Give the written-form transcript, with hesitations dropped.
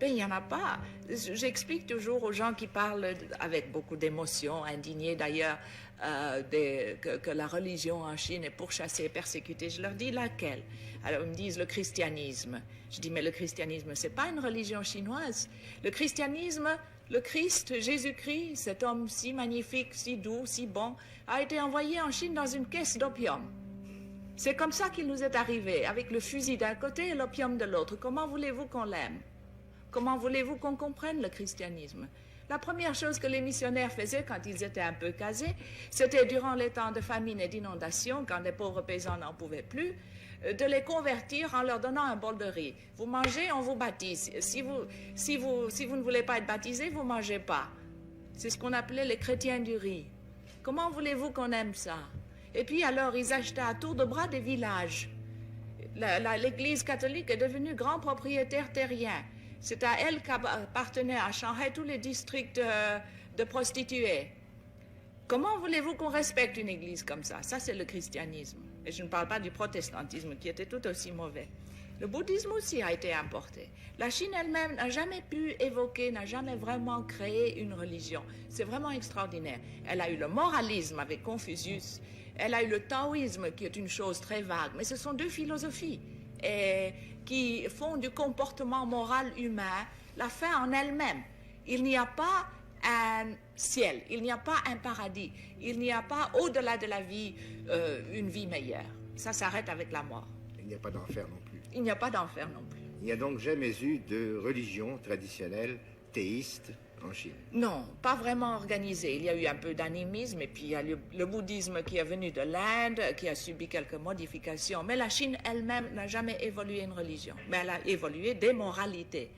Ben, il n'y en a pas. J'explique toujours aux gens qui parlent avec beaucoup d'émotion, indignés d'ailleurs, que la religion en Chine est pourchassée, persécutée. Je leur dis laquelle? Alors ils me disent le christianisme. Je dis mais le christianisme, c'est pas une religion chinoise. Le christianisme, le Christ, Jésus-Christ, cet homme si magnifique, si doux, si bon, a été envoyé en Chine dans une caisse d'opium. C'est comme ça qu'il nous est arrivé, avec le fusil d'un côté et l'opium de l'autre. Comment voulez-vous qu'on l'aime? Comment voulez-vous qu'on comprenne le christianisme? La première chose que les missionnaires faisaient quand ils étaient un peu casés, c'était durant les temps de famine et d'inondation, quand les pauvres paysans n'en pouvaient plus, de les convertir en leur donnant un bol de riz. Vous mangez, on vous baptise. Si vous ne voulez pas être baptisé, vous ne mangez pas. C'est ce qu'on appelait les chrétiens du riz. Comment voulez-vous qu'on aime ça? Et puis alors, ils achetaient à tour de bras des villages. L'Église catholique est devenue grand propriétaire terrien. C'est à elle qu'appartenaient à Shanghai tous les districts de prostituées. Comment voulez-vous qu'on respecte une église comme ça? Ça, c'est le christianisme. Et je ne parle pas du protestantisme, qui était tout aussi mauvais. Le bouddhisme aussi a été importé. La Chine elle-même n'a jamais pu évoquer, n'a jamais vraiment créé une religion. C'est vraiment extraordinaire. Elle a eu le moralisme avec Confucius. Elle a eu le taoïsme, qui est une chose très vague. Mais ce sont deux philosophies qui font du comportement moral humain la fin en elle-même. Il n'y a pas un ciel, il n'y a pas un paradis, il n'y a pas au-delà de la vie une vie meilleure. Ça s'arrête avec la mort. Il n'y a pas d'enfer non plus. Il n'y a pas d'enfer non plus. Il n'y a donc jamais eu de religion traditionnelle théiste en Chine? Non, pas vraiment organisée. Il y a eu un peu d'animisme et puis il y a le bouddhisme qui est venu de l'Inde, qui a subi quelques modifications. Mais la Chine elle-même n'a jamais évolué une religion. Mais elle a évolué des moralités.